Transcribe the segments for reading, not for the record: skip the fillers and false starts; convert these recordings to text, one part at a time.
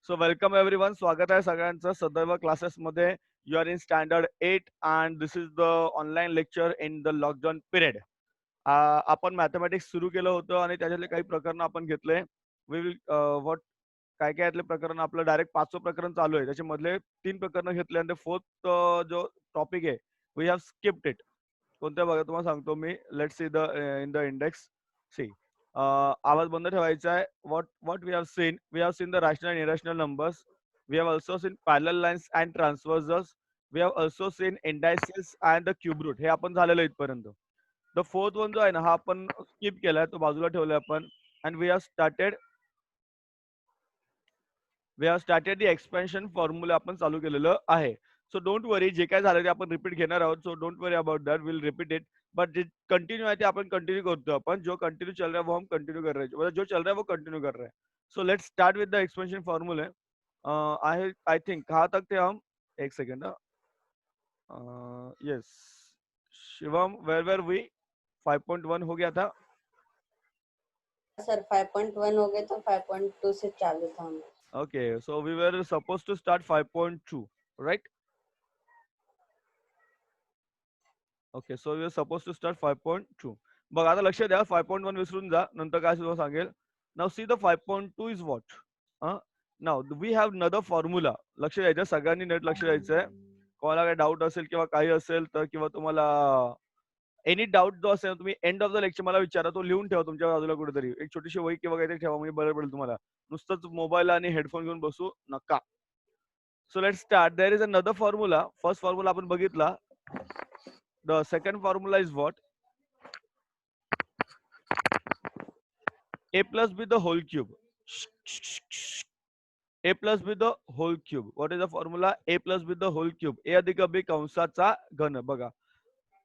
So welcome everyone. स्वागत आहे सगळ्यांचं सदैव क्लासेसमध्ये. You are in standard 8 and this is the online lecture in the lockdown period. आपण mathematics सुरू केलं होतं आणि त्याच्यातले काही प्रकरण आपण घेतले. वी विल व्हॉट काय काय यातले प्रकरण आपलं डायरेक्ट 5वं प्रकरण चालू आहे. त्याच्यामधले 3 प्रकरणं घेतले आणि फोर्थ जो टॉपिक आहे वी हॅव स्किप्ड इट. कोणत्या बघा तुम्हाला सांगतो मी. Let's see the in the index. See आवाज बंद ठेवायचा आहे. what we have seen the rational and irrational numbers. We have also seen parallel lines and transversals. We have also seen indices and the cube root. हे आपण झालेलं आहे इथपर्यंत. The fourth one जो आहे ना हा आपण स्किप केलाय, तो बाजूला ठेवलाय आपण. And we have started the expansion formula आपण चालू केलेलं आहे. सो डोंट वरी, जे काय झालं ते आपण रिपीट घेणार आहोत. So don't worry about that, will repeat it. But J continue आहे ते आपण कंटिन्यू करतो. अपन जो कंटिन्यू चल रहा है वो हम कंटिन्यू कर रहे हैं, मतलब जो चल रहा है वो कंटिन्यू कर रहे हैं. So let's start with the expansion फॉर्मूले. आई थिंक कहाँ तक थे हम. एक second. Yes Shivam, where we 5.1 हो गया था. सर 5.1 हो गए तो 5.2 से चालू था हम. Okay, so we were suppose to start 5.2, right. Okay, so we are suppose to start 5.2. बघ आता लक्ष द्या, 5.1 विसरून जा, नंतर काय सुद्धा सांगेल. Now see the 5.2 is what. Now we have another formula. लक्ष द्यायचं, सगळ्यांनी नेट लक्ष द्यायचंय. कोणाला काही डाऊट असेल किंवा काही असेल तर, किंवा तुम्हाला एनी डाऊट जो असेल तुम्ही एंड ऑफ द लेक्चर मला विचारा. तो लिहून ठेवा तुमच्या बाजूला कुठेतरी. एक छोटीशी वही किंवा काहीतरी ठेवा, म्हणजे बरं पडेल तुम्हाला. नुसतंच मोबाईल आणि हेडफोन घेऊन बसू नका. So let start. There is another formula. First formula आपण बघितला. The second formula is what? A plus b the whole cube. A plus b the whole cube. What is the formula? A plus b the whole cube. A अधिक b कंसाचा घन. बघा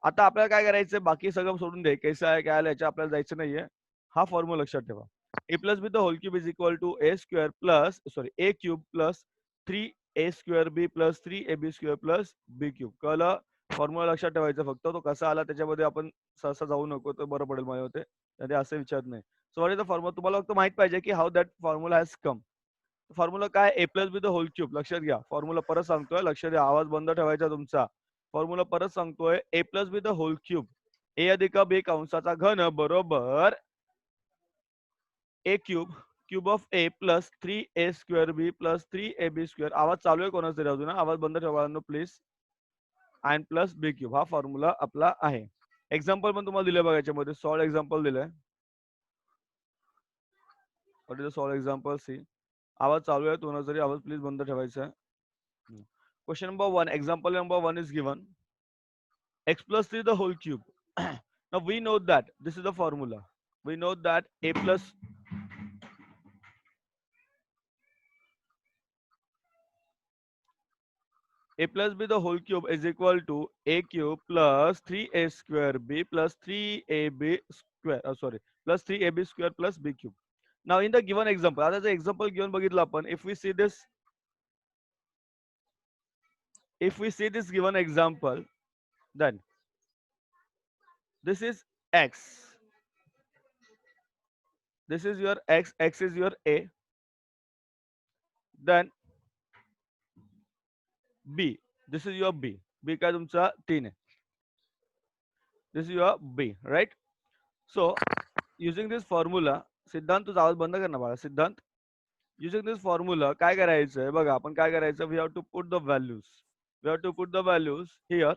आता आपल्याला काय करायचं, बाकी सगळं सोडून दे. कैसा आहे काय आलं याच्या आपल्याला जायचं नाहीये. हा फॉर्म्युला लक्षात ठेवा. A plus b the whole cube is equal to a square plus a cube plus 3a square b plus 3ab square plus b cube. कळलं? फॉर्म्युला लक्षात ठेवायचा फक्त. तो कसा आला त्याच्यामध्ये आपण सहसा जाऊ नको, तर बरं पडेल माझ्या होते. त्याने असं विचारत नाही. So what is the formula. तुम्हाला फक्त माहित पाहिजे की how that formula has come. Formula काय? A plus b the whole cube. लक्षात घ्या, फॉर्म्युला परत सांगतोय. लक्ष द्या, आवाज बंद ठेवायचा तुमचा. फॉर्म्युला परत सांगतोय. A plus b the whole cube. A अधिक बी कंसाचा घन बरोबर a cube cube of a plus 3a square b plus 3ab square. आवाज चालू आहे कोणाचा तरी अजून? आवाज बंद ठेवा please. And plus b cube. हा फॉर्म्युला आपला आहे. एक्झाम्पल पण तुम्हाला दिले बघा याच्यामध्ये. सॉल्व एक्झाम्पल दिलंय. What is the solve example. See आवाज चालू आहे कोणाचा तरी, आवाज प्लीज बंद ठेवायचा आहे. Question number 1. Example number 1 is given. X plus 3 the whole cube. Now we know that this is the formula. We know that a plus b the whole cube is equal to a cube plus 3a square b plus 3ab square. Plus 3ab square plus b cube. Now in the given example, आता जर example given बघितलं आपण, if we see this given example, then this is x. This is your x. X is your a. Then b. This is your b. b काय तुमचा 3 आहे. This is your b, right? So using this formula, सिद्धांत तुझा आवाज बंद कर ना बाळा. सिद्धांत, using this formula काय करायचंय बघा, आपण काय करायचं, we have to put the values. We have to put the values here.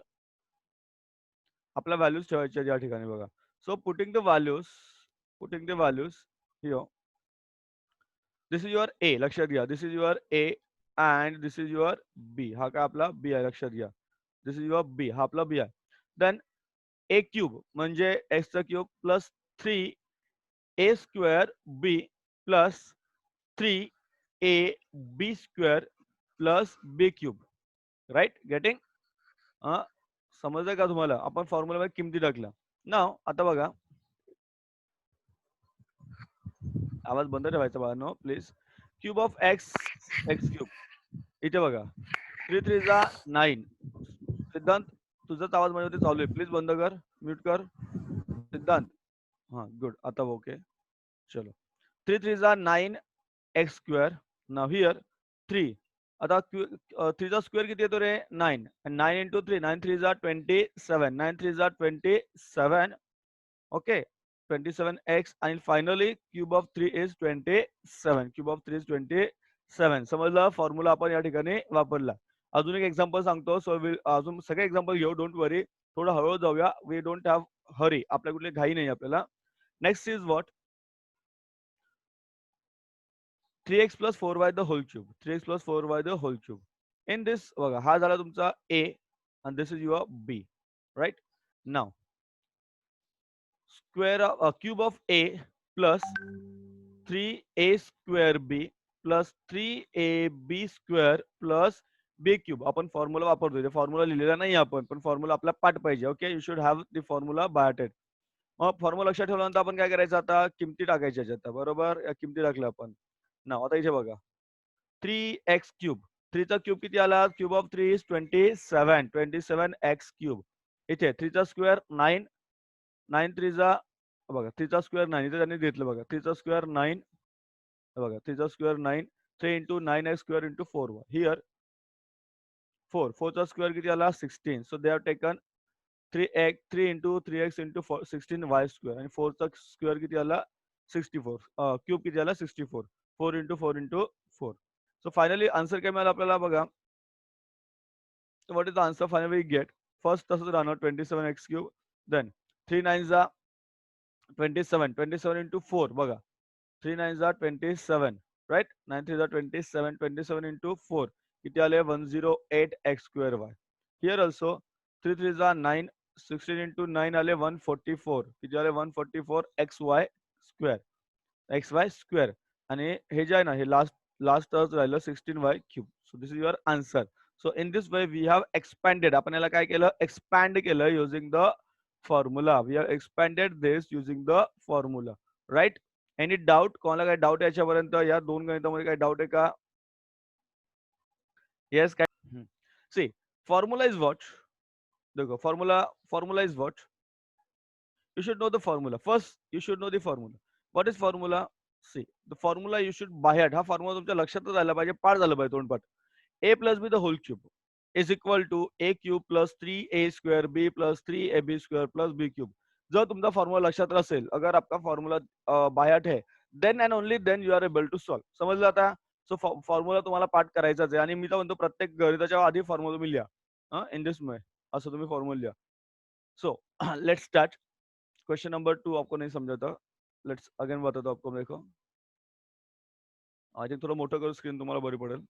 आपल्या व्हॅल्यूज ठेवायच्या या ठिकाणी बघा. So putting the values here. This is your a. लक्षात घ्या. This is your a and this is your b. हा काय आपला b आहे, लक्षात घ्या. This is your b. हा आपला b आहे. Then a क्यूब म्हणजे x चा cube plus 3a square b plus 3ab square plus b cube. Right? Getting? समजलं का तुम्हाला? आपण फॉर्म्युलामध्ये किमती टाकल्या. नाव आता बघा, आवाज बंद ठेवायचा बाळांनो please. Cube of x cube. इथे बघा 3 3 जा 9. सिद्धांत, तुझाच आवाज माझ्यावरती चालू आहे, प्लीज बंद कर, म्यूट कर सिद्धांत. हा गुड, आता ओके. चलो 3 3 जा 9 x स्क्वेअर. Now here 3. आता 3 चा स्क्वेअर किती येतो रे 9. 9 into 3, 9 3 जा 27, 9 3 जा 27. ओके 27x आणि finally cube of 3 is 27. Cube of 3 is 27. समजलं फॉर्म्युला आपण या ठिकाणी वापरला. अजून एक एक्झाम्पल सांगतो. सो अजून सगळे एक्झाम्पल घेऊ, डोंट वरी. थोडं हळूहळू जाऊया. वी डोंट हॅव हरी. आपल्या कुठली घाई नाही आपल्याला. Next is what 3x plus 4y the whole cube. 3x plus 4y the whole cube. In this बघा हा झाला तुमचा A and this is your B. Right? Now square of cube of A plus 3a square B plus 3ab square plus b cube. आपण formula वापरतोय. Formula लिहिलेला नाही आपण, पण फॉर्म्युला आपला पाठ पाहिजे. Okay you should have the formula by hearted. Mug formula लक्षात ठेवल्यानंतर आपण काय करायचं आता किमती टाकायच्या याच्यात. बरोबर या किमती टाकल्या आपण. नाव आता इथे बघा 3x क्यूब. 3 चा क्यूब किती आला? Cube of 3 is 27. 27x cube. इथे 3 चा स्क्वेअर 9. 9 3 जा बघा 3 चा स्क्वेअर 9 इथे त्यांनी घेतलं बघा 3 चा स्क्वेअर 9 बघा 3 चा square 9. 3 into 9x square into 4y. Here 4. 4 चा स्क्वेअर किती आला? 16. So they have taken 3 into 3x into 4, 16y square. आणि 4 चा स्क्वेअर किती आला? 64. क्यूब किती आला? 64. 4 into 4 into 4. So finally answer काय मिळाला आपल्याला बघा. So what is the answer finally we get? First तसंच राहणार 27x cube. Then 3 9s are 27. 27 into 4 बघा. 3 9s are 27. Right? 9 3s are 27. 27 into 4. किती आले? 108x square y. Here also 3 3s are 9. 16 into 9 आले 144. किती आले? 144 xy square. xy square. आणि हे जे आहे ना हे लास्ट टर्म राहिलं 16y cube. So this is your answer. So in this way we have expanded. आपण याला काय केलं? एक्सपॅन्ड केलं using the formula. We have expanded this using the formula. Right? Any doubt? कोणाला काही डाऊट याच्यापर्यंत या दोन गणितामध्ये काही डाऊट आहे का? Yes काय? See, formula is what? देखो formula is what? You should know the formula. First, you should know the formula. What is formula? See, the formula you should by heart. हा formula तुमच्या लक्षातच आला पाहिजे, पाठ झालं पाहिजे तोंडपाठ. A plus B the whole cube is equal to A cube plus 3A square B plus 3AB square plus B cube. जर तुमचा फॉर्म्युला लक्षात असेल, अगर आपका फॉर्म्युला बाय हार्ट है, then and only then you are able to solve. समजलं आता? सो formula तुम्हाला पाठ करायचाच आहे आणि मी तर म्हणतो प्रत्येक गणिताच्या आधी फॉर्म्युला तुम्ही लिहा. इन दिस वे असं तुम्ही फॉर्म्युला लिहा. सो लेट्स स्टार्ट. क्वेश्चन नंबर 2 आपको नहीं समझा था. लेट्स अगेन बताता हूं आपको. देखो आई थिंक थोड़ा मोठं करू स्क्रीन तुम्हाला बरी पडेल.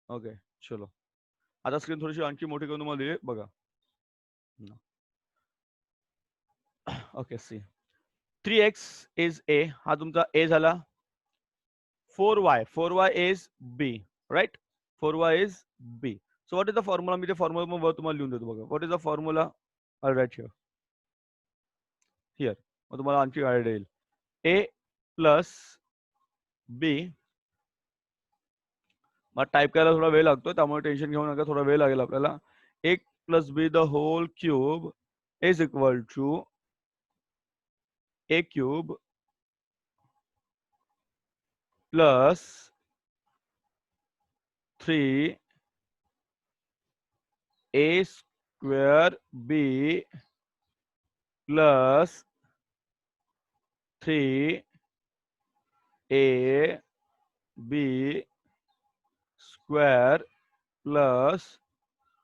ओके चलो आता स्क्रीन थोडीशी आणखी मोठी करून तुम्हाला दिली बघा. Okay see 3x is a. हा तुमचा a झाला. 4y is b. Right? 4y is b. So what is the formula? मी ते फॉर्म्युला तुम्हाला लिहून देतो बघा. What is the formula? I write here. मग तुम्हाला आणखी आयडिया येईल. a plus b. मग टाईप करायला थोडा वेळ लागतो, त्यामुळे टेन्शन घेऊ नका. थोडा वेळ लागेल आपल्याला. a plus b the whole cube is equal to a cube plus 3 a square b plus 3 a b square plus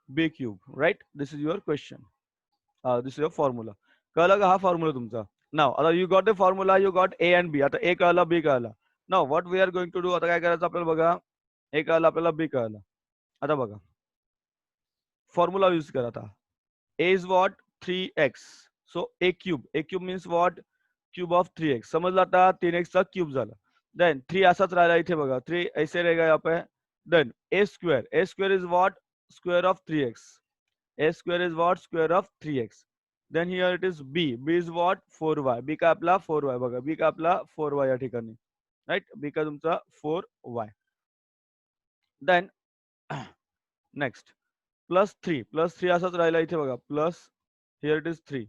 b cube. Right? This is your question. This is your formula. कळलं का? हा formula तुमचा. Now आता you got the formula, you got a and b. आता a कळलं, b कळलं. Now what we are going to do. आता काय करायचं आपल्याला बघा. ए कळलं आपल्याला, बी कळलं. आता बघा फॉर्म्युला यूज करा. आता a is what 3x. So a cube. A cube means what? Cube of 3x. समजलं आता 3x चा क्यूब झाला. देन 3 असाच राहिला इथे बघा. 3 ऐसे रहेगा यहाँ पे. Then a square. A square is what? Square of 3x. a square is what? Square of 3x. Then here it is b. b is what? 4y. b का आपला 4y बघा. b का आपला 4y या ठिकाणी. राईट? b का तुमचा 4y. Then next plus 3. plus 3 असाच राहिला इथे बघा. plus here it is 3.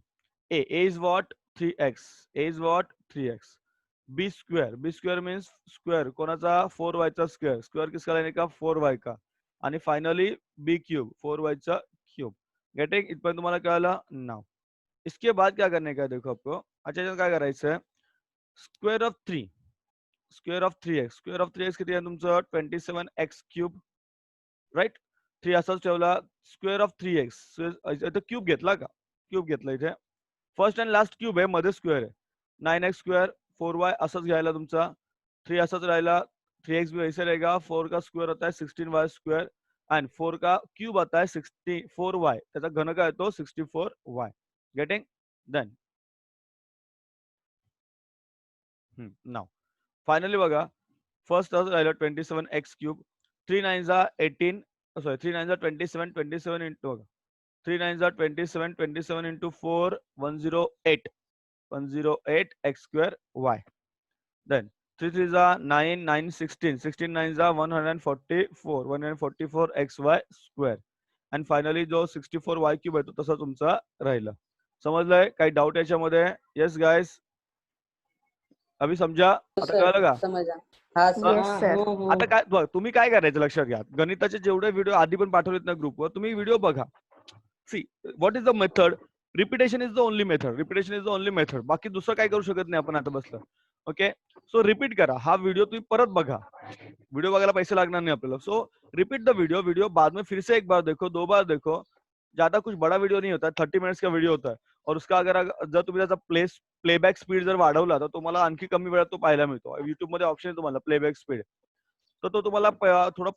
a is what? 3x. a is what? 3x. B square means square कोणाचा 4y चा स्क्वेअर स्क्वेअर किसका लाने का 4y का आणि फायनली बी क्यूब 4y चा क्यूब गेटिंग इथपर्यंत तुम्हाला कळलं नाव इसके बाद क्या करने का है देखो आपको अच्छा याच्यात काय करायचं आहे square of 3 square of 3x किती आहे तुमचं 27x क्यूब राईट 3 असाच ठेवला स्क्वेअर ऑफ 3x इथं क्यूब घेतला का क्यूब घेतला इथे फर्स्ट अँड लास्ट क्यूब आहे मध्ये स्क्वेअर आहे 9x स्क्वेअर 4y असंच घ्यायला तुमचा 3 असंच राहिला 3x भी वैसे रहेगा 4 का स्क्वेअर होता है 16y स्क्वेअर एंड 4 का क्यूब आता है 64y त्याचा घन काय येतो 64y getting then now finally बघा फर्स्ट राहिलं 27x क्यूब 3 9 जा 18 सॉरी 3 9 जा 27 27 इंटू बघा 3 9 जा 27 27 into 4 108 108 x square y then 3 3 जा 9 9 16 16 9 जा 144 144 xy square and finally जो 64 y क्यूब आहे तो तसा तुमचा राहिला समजलंय काही डाऊट याच्यामध्ये येस गाइस अभि समजा हो आता सर कळलं का समजा हा सर Yes, sir. हो हो आता काय बघ तुम्ही काय करायचं लक्षात घ्या गणिताचे जेवढे व्हिडिओ आधी पण पाठवलेत ना ग्रुपवर तुम्ही व्हिडिओ बघा see what is the method repetition is the only method बाकी दुसरं काय करू शकत नाही आपण आता बसलं ओके सो रिपीट करा हा व्हिडिओ तुम्ही परत बघा वीडियो बघायला पैसे लागणार नहीं आपल्याला सो रिपीट द वीडियो बाद में फिर से एक बार देखो 2 बार देखो ज्यादा कुछ बड़ा वीडियो नहीं होता है 30 मिनट्स का वीडियो होता है और उसका जर तुम्ही त्याचा प्लेबॅक स्पीड जर वाढवला तर तुम्हाला आणखी कमी वेळात तो पाहायला मिळतो युट्यूब मध्ये ऑप्शन आहे तुम्हाला प्लेबॅक स्पीड तर तो तुम्हाला थोडा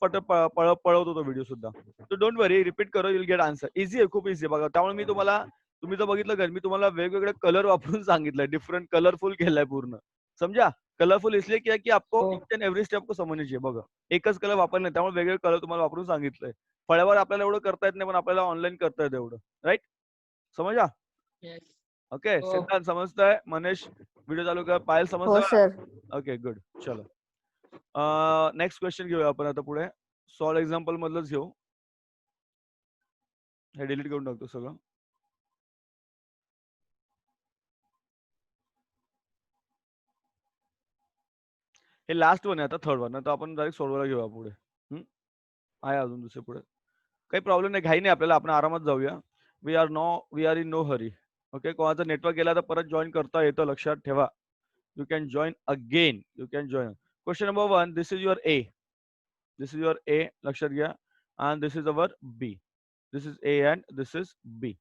पळवतो तो व्हिडिओ सुद्धा तो डोंट वरी रिपीट करो युल गेट आन्सर इझी आहे खूप इझी आहे बघा त्यामुळे मी तुम्हाला तुम्ही जर बघितलं का मी तुम्हाला वेगवेगळे कलर वापरून सांगितलंय डिफरंट कलरफुल केलंय पूर्ण समजा कलरफुल इसलिए किया की आपको हो. ईच अँड एव्हरी स्टेप को समजनी चाहिए बघा एकच कलर वापरले नाही त्यामुळे वेगवेगळे कलर तुम्हाला वापरून सांगितलंय फळ्यावर आपल्याला एवढं करता येत नाही पण आपल्याला ऑनलाईन करता येतं एवढं राईट समजा Yes. ओके हो. सिद्धांत समजतंय मनीष व्हिडिओ चालू कर पायल हो समजतं सर ओके गुड चलो नेक्स्ट क्वेश्चन घेऊया आपण आता पुढे सॉल्व एक्झाम्पल मधलंच घेऊ हे डिलीट करून टाकतो सगळं हे लास्ट वन आहे आता थर्ड वन आता आपण डायरेक्ट सोडवायला घेऊया पुढे आहे अजून दुसरे पुढे काही प्रॉब्लेम नाही घाई नाही आपल्याला आपण आरामात जाऊया we are in no hurry okay कोणाचा नेटवर्क गेला तर परत जॉईन करता येतं लक्षात ठेवा you can join again question number 1 this is your a लक्षात घ्या and this is our B. This is A and this is B.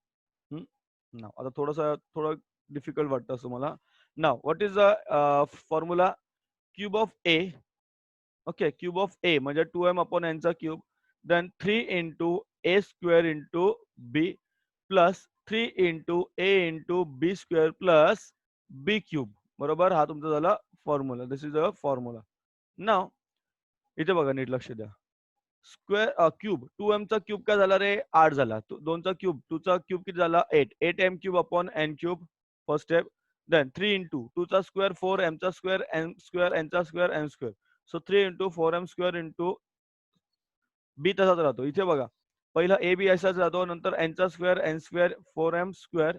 Now, आता थोडं difficult वाटतं असं मला. Now, what is the formula? Cube of A. Okay, cube of A म्हणजे 2m upon n चा cube. Then 3 into A square into B plus 3 into A into B square plus B cube. बरोबर हा तुमचा झाला formula. This is a formula. Now इथे बघा NEET लक्ष द्या. स्क्वेअर क्यूब 2m चा क्यूब काय झाला रे 8 झाला 2 चा क्यूब 2 चा क्यूब किती झाला 8 m cube upon n cube first step then 3 into 2 चा स्क्वेअर 4 m चा स्क्वेअर n स्क्वेअर n चा square n square so 3 into 4m square into b तसाच राहतो इथे बघा पहिला a b असाच राहतो नंतर n चा square n square 4m square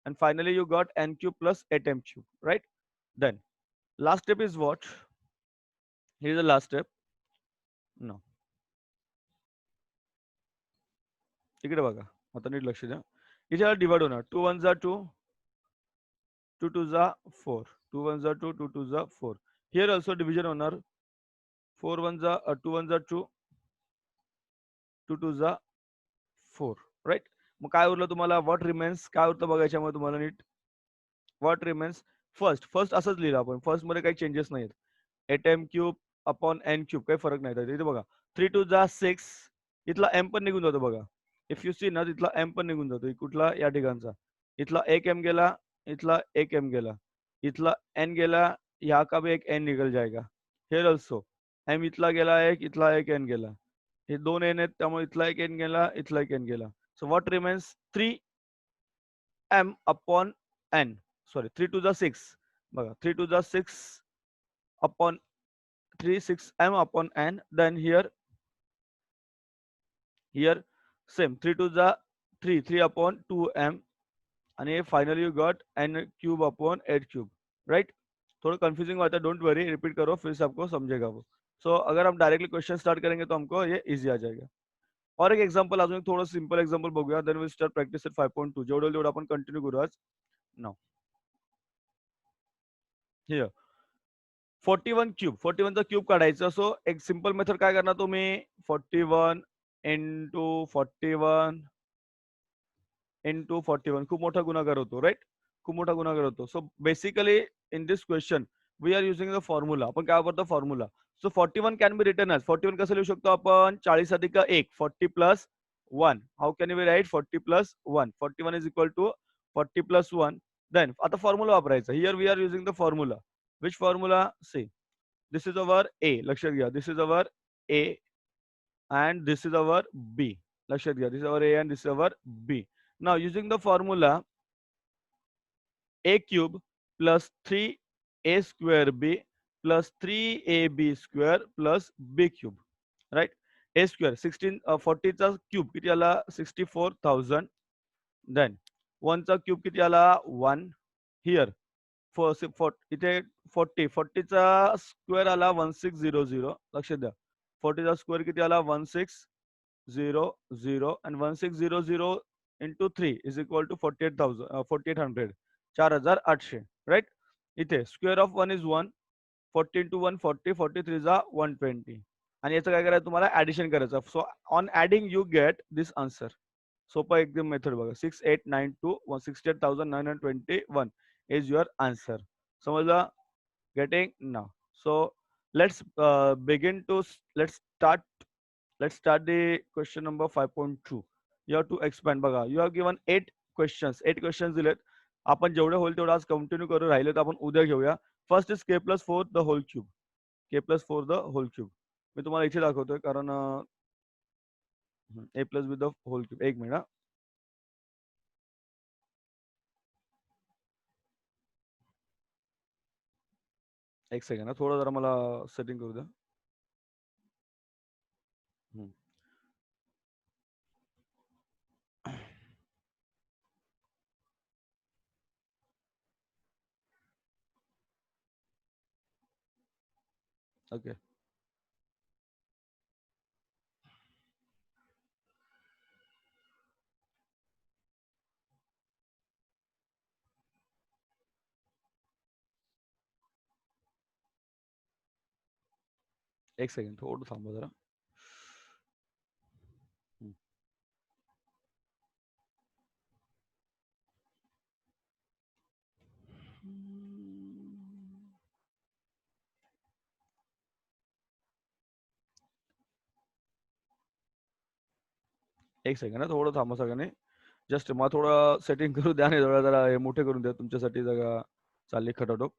and finally you got n cube plus 8m cube right then last step is what here is the last step no इकडे बघा आता नीट लक्ष द्या इथे डिवाइड होणार 2 1 जा 2 2 2 जा 4 2 1 जा 2 2 2 जा 4 हियर ऑल्सो डिव्हिजन होणार 4 1 जा 2 1 जा 2 2 2 जा 4 राईट मग काय उरलं तुम्हाला व्हॉट रिमेन्स काय उरतं बघा याच्यामध्ये तुम्हाला नीट व्हॉट रिमेन्स फर्स्ट असंच लिहिलं आपण फर्स्ट मध्ये काही चेंजेस नाहीत 8m cube upon n cube काही फरक नाही इथे बघा 3 2 जा 6 इथला m पण निघून जातो बघा इफ यू सी ना तिथला m पण निघून जातो कुठला या ठिकाणचा इथला एक m गेला इथला एक m गेला इथला n गेला यहाँ का भी एक n निकल जाएगा हेयर ऑल्सो m इथला गेला एक इथला एक n गेला हे दोन n आहेत त्यामुळे इथला एक n गेला इथला एक n गेला so what remains 3m upon n sorry 3 2 जा 6 बघा 3 2 जा 6 upon 3 6m upon n then here same 3 2 जा 3 upon 2m and finally you got n cube upon 8 cube right थोड़ा कंफ्यूजिंग होता है, डोंट वरी, रिपीट करो फिर से आपको समझेगा वो। सो अगर हम डायरेक्टली क्वेश्चन स्टार्ट करेंगे तो हमको ये इजी आ जाएगा। और एक एक्झाम्पल, अजून एक थोडं सिंपल एक्झाम्पल बघूया, then we start practice at 5.2. जेवढं जेवढं आपण कंटिन्यू करू आज. नाव हिअर 41 क्यूब, 41 चा क्यूब काढायचा. सो एक सिंपल मेथड काय करणार तुम्ही, 41 इंटू 41 इंटू 41, खूप मोठा गुणाकार होतो, राईट, खूप मोठा गुणाकार होतो. So basically in this question we are using the formula. आपण काय वापरतो, formula. So 41 can be written as 41 कसं लिहू शकतो आपण, 40 अधिक 1, 40 plus 1. How can we write 40 plus 1, 41 is equal to 40 plus 1. Then आता फॉर्म्युला वापरायचा. Here we are using the formula. Which formula, see this is our a, लक्षात घ्या, this is our A and this is our b. लक्षात घ्या, this is our a and this is our b. Now using the formula a cube plus 3a square b plus 3ab square plus b cube, right? A square 16 40 चा cube किती आला, 64,000. then 1 चा cube किती आला, 1. here इथे 40 चा square आला 1600. लक्षात द्या, 40 चा स्क्वेअर किती आला, 1600 and 1600 into 3 is equal to 48,000 4800, 4800, right? इथे square of 1 is 1, 40 into 1 40, 43 is 120. आणि याचं काय करायचं, तुम्हाला ऍडिशन करायचं. So on adding you get this answer. सोपा एकदम मेथड बघा, 6892 168,921 is your answer. समजलं, getting now. So let's begin to let's start the question number 5.2. You have to expand. बघा, you have given 8 questions. 8 questions दिलेत. आपण जेवढे होईल तेवढं आज कंटिन्यू करू, राहिले तर आपण उद्या घेऊया. First is k+4 the whole cube. k+4 the whole cube मी तुम्हाला इथे दाखवतोय, कारण a plus b the whole cube. एक मिनिट. एक सेकंड, थोडं जरा मला सेटिंग करू द्या. ओके. एक सेकंड, थोडं थांबा जरा. एक सेकंड, थोडं थांबा सगळ्यांनी. जस्ट मला थोडं सेटिंग करू द्या, आणि जरा जरा हे मोठे करून द्या तुमच्यासाठी, जरा चालली खटाटोप.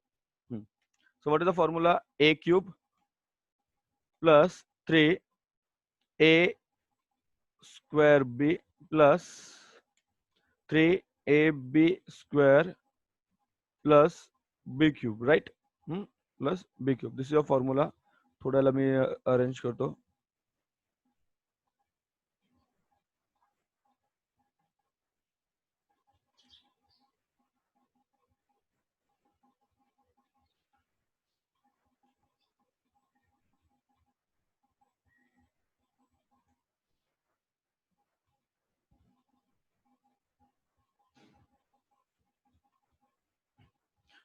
So what is the formula, a cube plus 3a square b plus 3ab square plus b cube, right? Plus b cube. This is your formula. थोड्याला मी अरेंज करतो.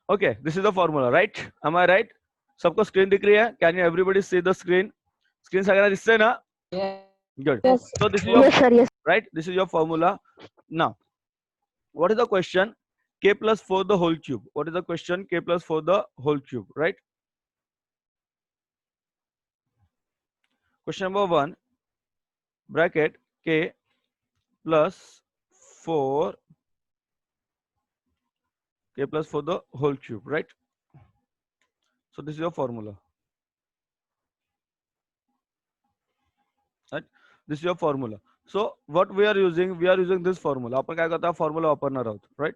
Okay, this is the formula, right? Am I right? सबको screen दिख रही है? Can you everybody see the screen? Screen सगळ्यांना दिसतंय ना? Good. Yes. So this is your, Yes, sir. Yes. right? This is your formula. Now, what is the question? K plus 4 the whole cube. What is the question? K plus 4 the whole cube, right? Question number 1, bracket K plus 4, K plus 4 the whole cube, right? So this is your formula. Right? This is your formula. So what we are using this formula. आपण काय करता, formula वापरणार आहोत, right?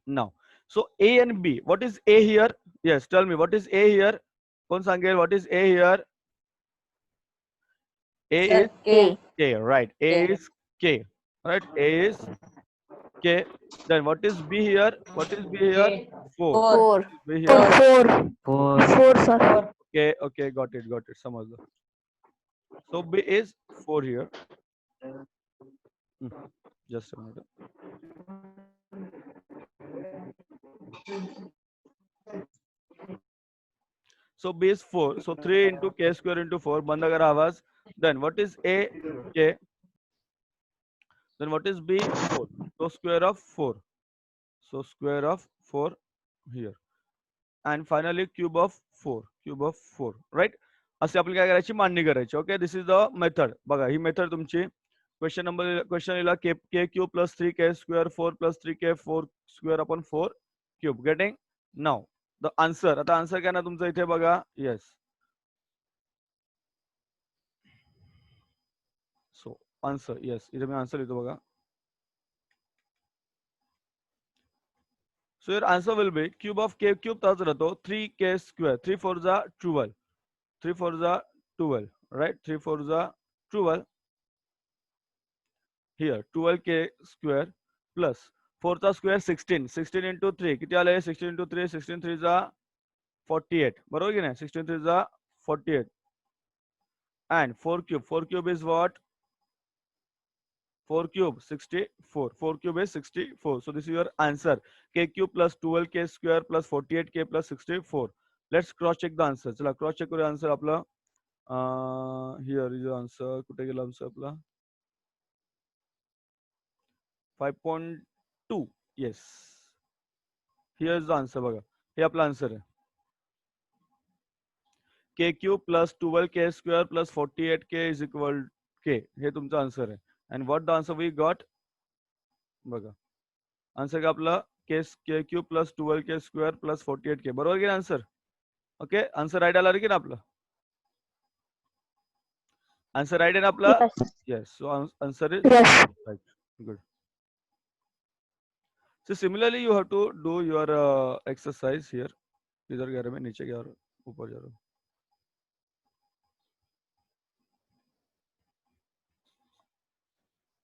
Now, so A and B. What is A here? Yes, tell me what is A here. कोण सांगेल what is A here? A Sir, is K. K, right? A K. is K, right? A is Okay. Then what is B here? What is B here? 4. 4. 4. B here. 4. 4. 4, sir. Okay. Okay. Got it. Got it. समझ लो. So B is 4 here. Just a minute. So B is 4. So 3 into K square into 4. बंद अगर आवाज. Then what is A? K. Then what is B? 4. So square of 4. So square of 4 here. And finally cube of 4. Cube of 4. Right? असे आपल्याला काय करायची मांडणी करायची. Okay. This is the method. बघा ही मेथड तुमची. क्वेश्चन लिहिला के cube plus 3K square 4 plus 3K 4 square upon 4 cube. Getting? Now the answer. आता आन्सर काय ना तुमचं इथे बघा. येस. So answer. येस. इथे मी आन्सर लिहितो बघा. So your answer will be cube of K cube तसाच राहतो 3K square. 3 4 जा 12. 3 4 जा 12. Right? 3 4 जा 12. Here 12K square plus 4 चा square 16. 16 into 3 किती आले? 16 into 3 16 3 जा 48. बरोबर की नाही? 16 3 जा 48. And 4 cube. 4 cube is what? 4 cube 64. 4 cube is 64. So this is your answer. K cube plus 12K square plus 48K plus 64. Let's cross check the answer. चला cross check करूया answer आपला. Here is the answer. कुठे गेला answer आपला? 5.2. Yes. Here is the answer बघा. हे आपला answer आहे. K cube plus 12K square plus 48K is equal K. हे तुमचा answer आहे. And what the answer we got? बघा. आन्सर का आपला के cube plus 12K square plus 48K. बरोबर की आन्सर? ओके. आन्सर राईट आला की ना आपला? आन्सर राईट आहे ना आपला? Yes. Yes. So answer is Yes. Right. Good. So similarly you have to do your exercise here. इधर कह रहे मैं नीचे गया और ऊपर जा रहा हूँ.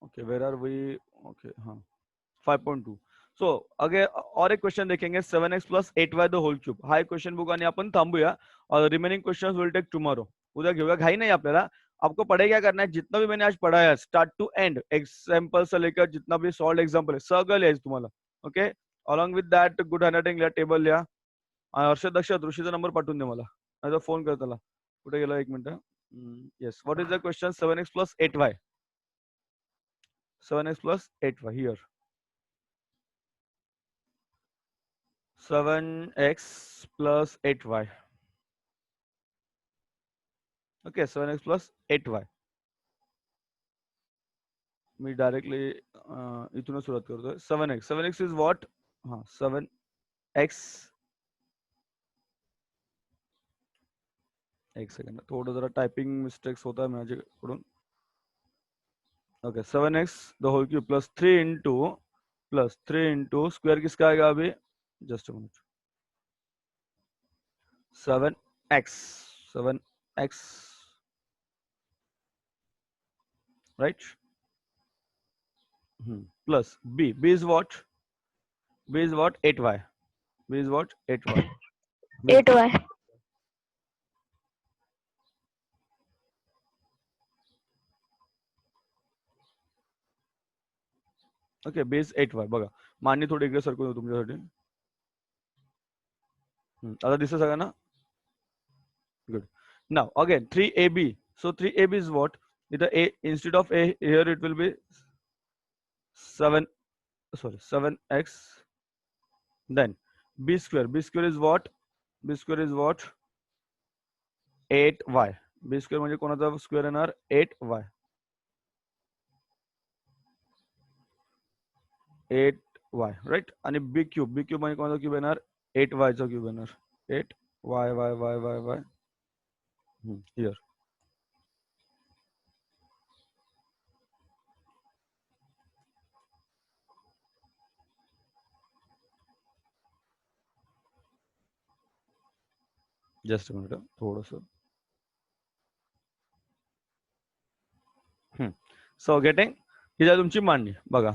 Okay, where are we? Okay, हाँ. 5.2. सो अगे और एक क्वेश्चन देखेंगे 7x plus 8y the whole cube. हा एक क्वेश्चन बुक आणि आपण थांबूया और remaining question will take tomorrow. उद्या घेऊया. घाई नाही आपल्याला. आपको पढ़े क्या करना है? जितना भी मैंने आज पढ़ाया है स्टार्ट टू एंड एग्जाम्पल से लेकर जितना भी सॉल्व एग्जाम्पल है सगळं लिहायचं तुम्हाला. Okay. Along with that good handwriting लिहा, टेबल लिहा. हर्षद दक्षत ऋषीचा नंबर पाठवून दे मला. नाही फोन कर त्याला. कुठे गेला? एक minute. Yes. What is the question? 7x plus 8y. 7x plus 8y here. 7x plus 8y. Okay, 7x plus 8y. Me directly इथूनच सुरुवात करतोय. 7x. 7x is what? हाँ 7x. एक सेकंड. थोड़ा जरा टाइपिंग मिस्टेक्स होता है माझ्याकडून. Okay. 7x the whole cube plus 3 into square किसका आएगा अभी? Just a minute. 7x. 7x. Right? Plus b. B is what? B is what? 8y. B is what? 8y. 8y. Okay. B is 8y. बघा. मांडणी थोडी इकडे सरकून देतो तुमच्यासाठी. आता दिसतं सगळ्यांना? Good. Now again 3ab. So 3ab is what? Either a instead of a here it will be 7x. Then b square. B square is what? B square is what? 8y. B square म्हणजे कोणाचा square येणार? 8y. 8y. Right. आणि b cube. b cube म्हणजे कोणाचा cube येणार? 8y चा cube येणार. 8y. Here. Just minute. थोडस. So getting. ही झाली तुमची मांडणी. बघा.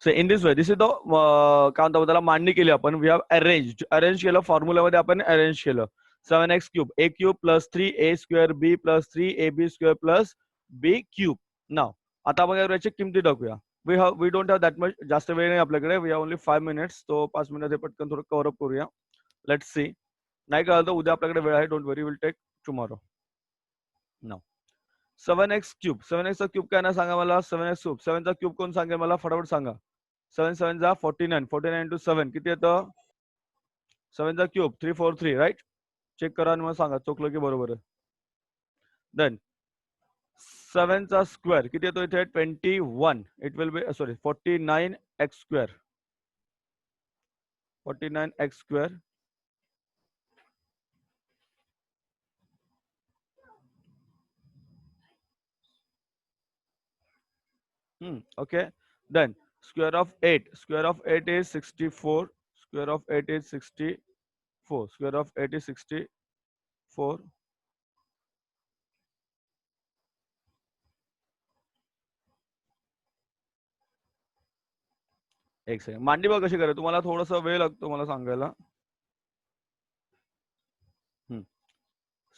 So in this way this is the काय म्हणतो त्याला मांडणी केली आपण. वी हॅव अरेंज केलं फॉर्म्युलामध्ये आपण अरेंज केलं. 7x cube a cube plus 3a square b plus 3ab square plus b cube. Now आता आपण काय करायचे किमती टाकूया. We don't have that much, जास्त वेळ नाही आपल्याकडे. We have only 5 minutes. तो 5 मिनिट हे पटकन थोडं कव्हर अप करूया. Let's see. नाही कळलं तर उद्या आपल्याकडे वेळ आहे. Don't worry, will take tomorrow. Now 7x cube. 7x चा क्यूब काय ना सांगा मला. 7x cube. 7 चा क्यूब कोण सांगेल मला फटाफट सांगा. 7 7 जा 49. 49 इंटू 7 किती येतं. 7 चा क्यूब 343 राईट. चेक करा आणि मला सांगा चुकलं की बरोबर आहे. देन 7 चा स्क्वेअर किती येतो इथे 21. It will be sorry 49x square. 49x square. Okay. Then square of 8. Square of 8 is 64. Square of 8 is 64. Square of 8 is 64. एक सेकंड. मांडी बघ कशी करेल. तुम्हाला थोडासा वेळ लागतो मला सांगायला.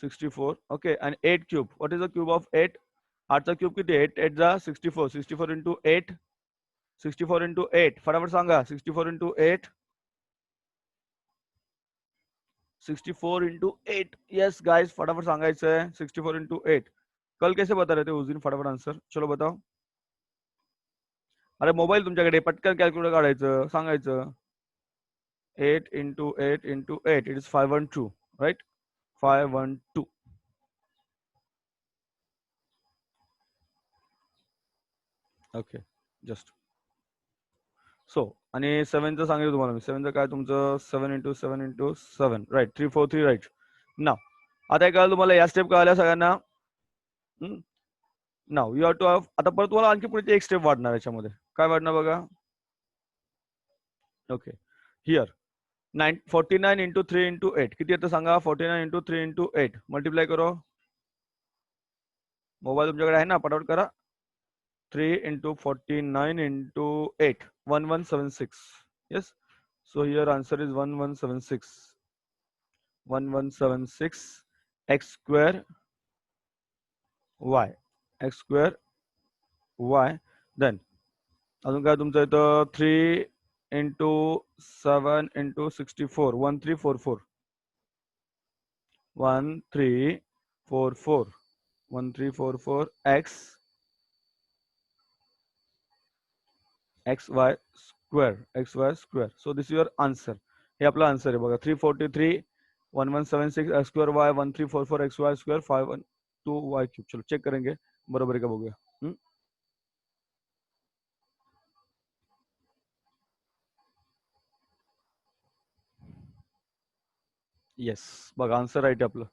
64. ओके. आणि 8 cube. What is the cube of 8? 8 चा क्यूब किती? 8 8 जा 64. 64 इंटू 8. 64 इंटू 8. फटाफट सांगा. 64 इंटू 8. 64 इंटू 8. यस गाइस फटाफट सांगायचं है. 64 इंटू 8. कल कैसे बता रहे थे उस दिन. फटाफट आंसर. चलो बताओ. अरे मोबाईल तुमच्याकडे पटकन कॅल्क्युलेटर काढायचं सांगायचं. 8 into 8 into 8. It is 512 right. 512. Okay just so. आणि 7चं सांगितलं तुम्हाला मी. 7चं काय तुमचं 7 into 7 into 7 right. 343 right. Now आता काय कळलं तुम्हाला. या स्टेप कळाल्या सगळ्यांना. Now you have to have. आता परत तुम्हाला आणखी पुढे एक स्टेप वाढणार याच्यामध्ये. काय वाढणार बघा. ओके हिअर 49 इंटू 3 इंटू 8 किती येतं सांगा. 49 इंटू 3 इंटू 8 मल्टिप्लाय करो. मोबाईल तुमच्याकडे आहे ना पटापट करा. 3 into 49 into 8, 1176. Yes. So here answer is 1176. 1176 x square y. X square y. Then अजून काय तुमचं इथं 3 into 7 into 64. 1344. 1344. 1344 x xy square. xy square. So this is your answer. हे आपला आन्सर आहे बघा. 343 1176 x square y 1344 xy square 512 y cube. चलो check करेंगे बरोबर आहे का बघूया. येस बघा आन्सर राईट आहे आपलं.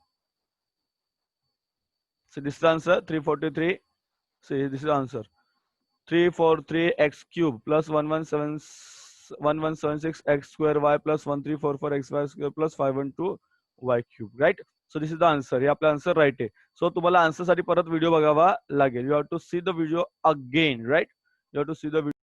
So this is the answer 343. So this is the answer 343 x cube plus 1176 x square y plus 1344 xy square plus 512 y cube. Right? So this is the answer. हे आपला answer right आहे. सो तुम्हाला answer साठी परत video बघावा लागेल. You have to see the video again. Right. You have to see the